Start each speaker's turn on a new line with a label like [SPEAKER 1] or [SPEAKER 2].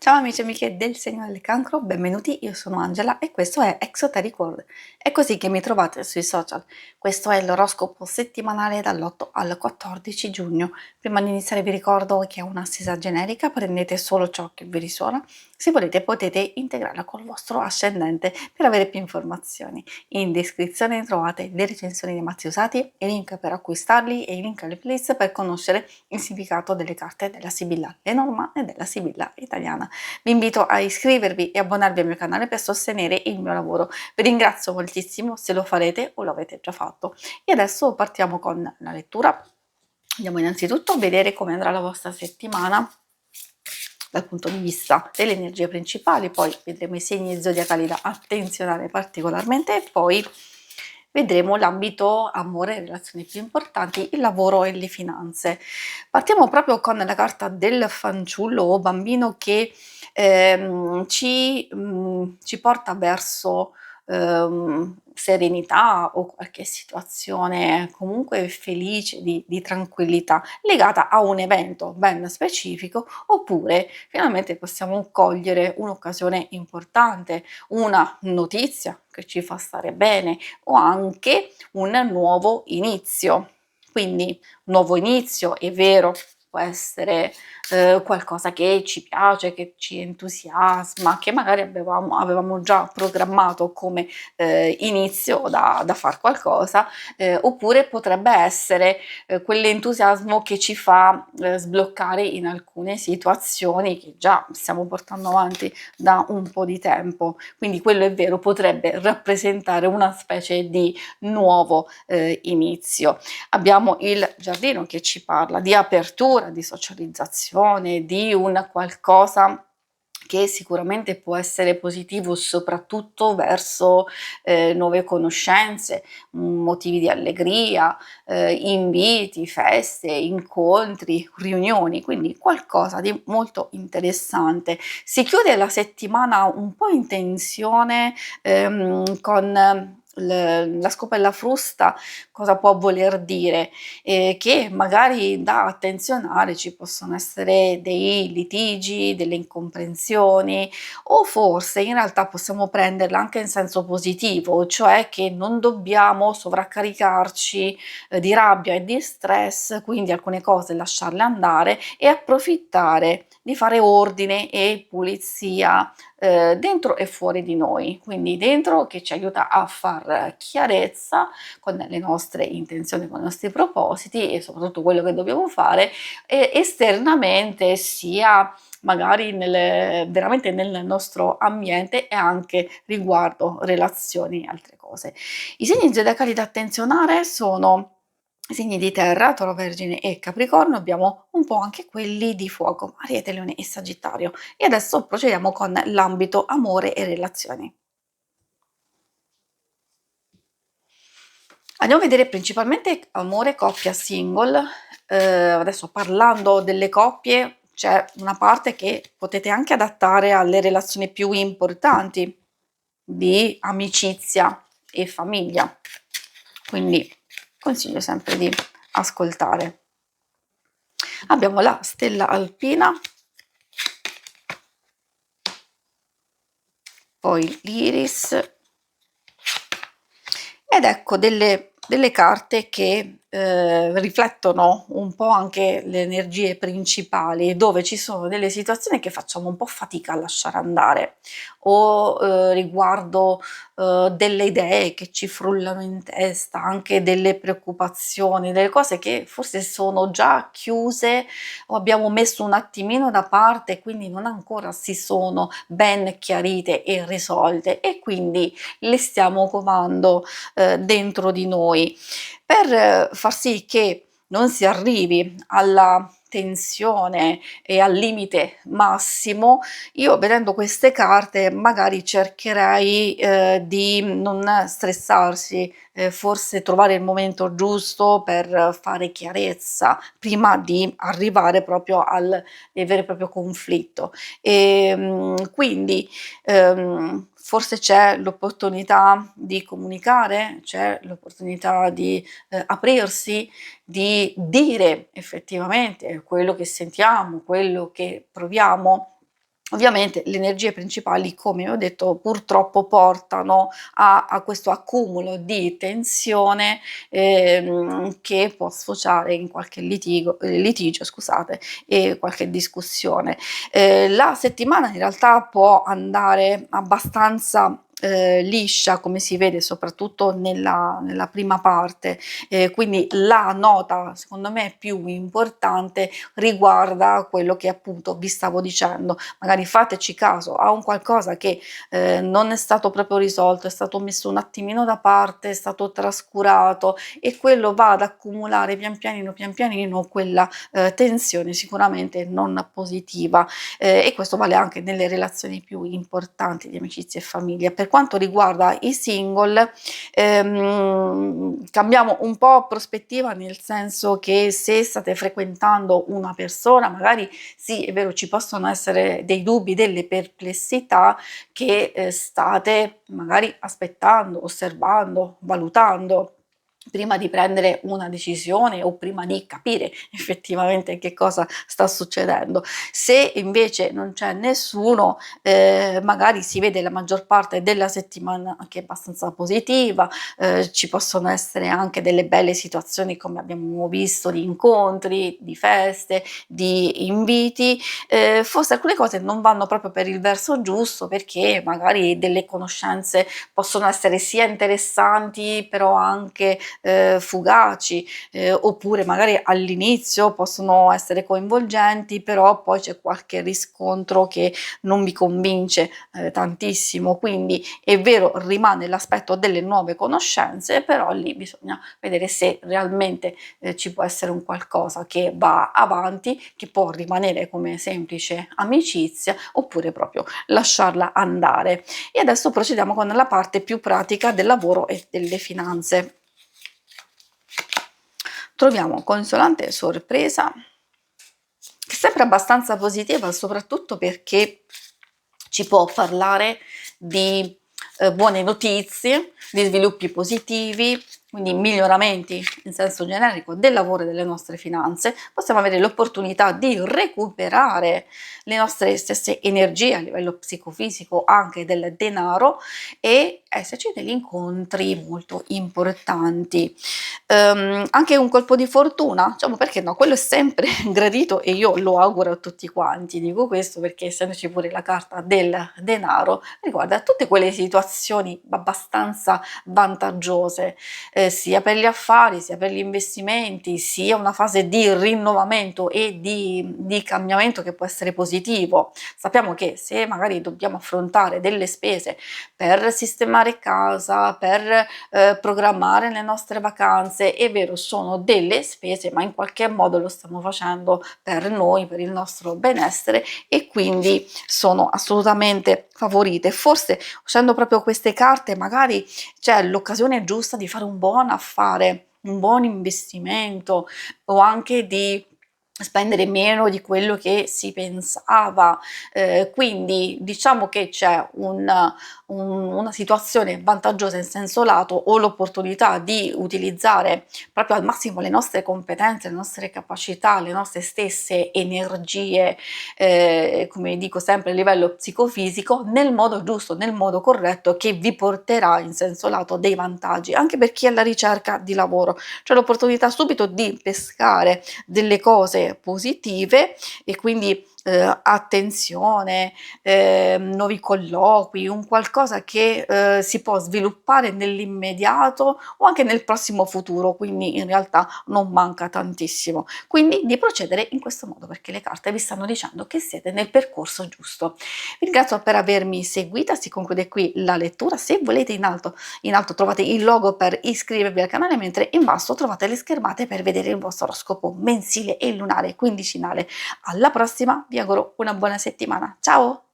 [SPEAKER 1] Ciao amici e amiche del segno del cancro, benvenuti, io sono Angela e questo è Exoteric World. È così che mi trovate sui social. Questo è l'oroscopo settimanale dall'8 al 14 giugno. Prima di iniziare vi ricordo che è un'assisa generica, prendete solo ciò che vi risuona. Se volete potete integrarla col vostro ascendente per avere più informazioni. In descrizione trovate le recensioni dei mazzi usati, i link per acquistarli e i link alle playlist per conoscere il significato delle carte della Sibilla Lenormand e della Sibilla italiana. Vi invito a iscrivervi e abbonarvi al mio canale per sostenere il mio lavoro. Vi ringrazio moltissimo se lo farete o lo avete già fatto. E adesso partiamo con la lettura. Andiamo innanzitutto a vedere come andrà la vostra settimana dal punto di vista delle energie principali, poi vedremo i segni zodiacali da attenzionare particolarmente e poi vedremo l'ambito amore, le relazioni più importanti, il lavoro e le finanze. Partiamo proprio con la carta del fanciullo o bambino che ci porta verso serenità o qualche situazione comunque felice di tranquillità legata a un evento ben specifico, oppure finalmente possiamo cogliere un'occasione importante, una notizia che ci fa stare bene o anche un nuovo inizio. Quindi nuovo inizio, è vero, può essere qualcosa che ci piace, che ci entusiasma, che magari avevamo già programmato come inizio da far qualcosa, oppure potrebbe essere quell'entusiasmo che ci fa sbloccare in alcune situazioni che già stiamo portando avanti da un po' di tempo. Quindi quello è vero, potrebbe rappresentare una specie di nuovo inizio. Abbiamo il giardino che ci parla di apertura, di socializzazione, di un qualcosa che sicuramente può essere positivo soprattutto verso nuove conoscenze, motivi di allegria, inviti, feste, incontri, riunioni, quindi qualcosa di molto interessante. Si chiude la settimana un po' in tensione con la scopa e la frusta. Cosa può voler dire? Che magari da attenzionare ci possono essere dei litigi, delle incomprensioni, o forse in realtà possiamo prenderla anche in senso positivo, cioè che non dobbiamo sovraccaricarci di rabbia e di stress, quindi alcune cose lasciarle andare e approfittare di fare ordine e pulizia dentro e fuori di noi, quindi dentro che ci aiuta a far chiarezza con le nostre intenzioni, con i nostri propositi e soprattutto quello che dobbiamo fare, e esternamente sia magari veramente nel nostro ambiente e anche riguardo relazioni e altre cose. I segni zodiacali da attenzionare sono i segni di terra, Toro, Vergine e Capricorno, abbiamo un po' anche quelli di fuoco, Ariete, Leone e Sagittario. E adesso procediamo con l'ambito amore e relazioni. Andiamo a vedere principalmente amore, coppia, single. Adesso parlando delle coppie, c'è una parte che potete anche adattare alle relazioni più importanti di amicizia e famiglia. Quindi consiglio sempre di ascoltare. Abbiamo la stella alpina, poi l'iris ed ecco delle carte che riflettono un po' anche le energie principali, dove ci sono delle situazioni che facciamo un po' fatica a lasciare andare o riguardo delle idee che ci frullano in testa, anche delle preoccupazioni, delle cose che forse sono già chiuse o abbiamo messo un attimino da parte, quindi non ancora si sono ben chiarite e risolte e quindi le stiamo covando dentro di noi per far sì che non si arrivi alla tensione e al limite massimo. Io vedendo queste carte magari cercherei di non stressarsi, forse trovare il momento giusto per fare chiarezza prima di arrivare proprio al vero e proprio conflitto. Quindi forse c'è l'opportunità di comunicare, c'è l'opportunità di aprirsi, di dire effettivamente quello che sentiamo, quello che proviamo, Ovviamente le energie principali, come ho detto, purtroppo portano a questo accumulo di tensione, che può sfociare in qualche litigio, scusate, e qualche discussione. La settimana in realtà può andare abbastanza, liscia, come si vede soprattutto nella prima parte, quindi la nota secondo me più importante riguarda quello che appunto vi stavo dicendo. Magari fateci caso a un qualcosa che non è stato proprio risolto, è stato messo un attimino da parte, è stato trascurato e quello va ad accumulare pian pianino quella tensione sicuramente non positiva, e questo vale anche nelle relazioni più importanti di amicizia e famiglia. Per quanto riguarda i single, cambiamo un po' prospettiva, nel senso che se state frequentando una persona, magari sì, è vero, ci possono essere dei dubbi, delle perplessità che state magari aspettando, osservando, valutando prima di prendere una decisione o prima di capire effettivamente che cosa sta succedendo. Se invece non c'è nessuno, magari si vede la maggior parte della settimana che è abbastanza positiva, ci possono essere anche delle belle situazioni come abbiamo visto di incontri, di feste, di inviti, forse alcune cose non vanno proprio per il verso giusto perché magari delle conoscenze possono essere sia interessanti però anche fugaci, oppure magari all'inizio possono essere coinvolgenti, però poi c'è qualche riscontro che non vi convince tantissimo. Quindi è vero, rimane l'aspetto delle nuove conoscenze, però lì bisogna vedere se realmente ci può essere un qualcosa che va avanti, che può rimanere come semplice amicizia, oppure proprio lasciarla andare. E adesso procediamo con la parte più pratica del lavoro e delle finanze. Troviamo consolante sorpresa, che sembra abbastanza positiva, soprattutto perché ci può parlare di buone notizie, di sviluppi positivi, quindi miglioramenti in senso generico del lavoro e delle nostre finanze. Possiamo avere l'opportunità di recuperare le nostre stesse energie a livello psicofisico, anche del denaro, e esserci degli incontri molto importanti. Anche un colpo di fortuna, diciamo, perché no, quello è sempre gradito e io lo auguro a tutti quanti. Dico questo perché essendoci pure la carta del denaro, riguarda tutte quelle situazioni abbastanza vantaggiose, sia per gli affari, sia per gli investimenti, sia una fase di rinnovamento e di cambiamento che può essere positivo. Sappiamo che se magari dobbiamo affrontare delle spese per sistemare casa, per programmare le nostre vacanze, è vero, sono delle spese, ma in qualche modo lo stiamo facendo per noi, per il nostro benessere, e quindi sono assolutamente favorite. Forse usando proprio queste carte magari c'è l'occasione giusta di fare un buon affare, un buon investimento, o anche di spendere meno di quello che si pensava. Quindi diciamo che c'è una situazione vantaggiosa in senso lato, o l'opportunità di utilizzare proprio al massimo le nostre competenze, le nostre capacità, le nostre stesse energie, come dico sempre a livello psicofisico, nel modo giusto, nel modo corretto, che vi porterà in senso lato dei vantaggi, anche per chi è alla ricerca di lavoro. C'è l'opportunità subito di pescare delle cose positive, e quindi attenzione, nuovi colloqui, un qualcosa che si può sviluppare nell'immediato o anche nel prossimo futuro, quindi in realtà non manca tantissimo. Quindi di procedere in questo modo, perché le carte vi stanno dicendo che siete nel percorso giusto. Vi ringrazio per avermi seguita, si conclude qui la lettura. Se volete in alto trovate il logo per iscrivervi al canale, mentre in basso trovate le schermate per vedere il vostro oroscopo mensile e lunare quindicinale. Alla prossima, vi auguro una buona settimana. Ciao!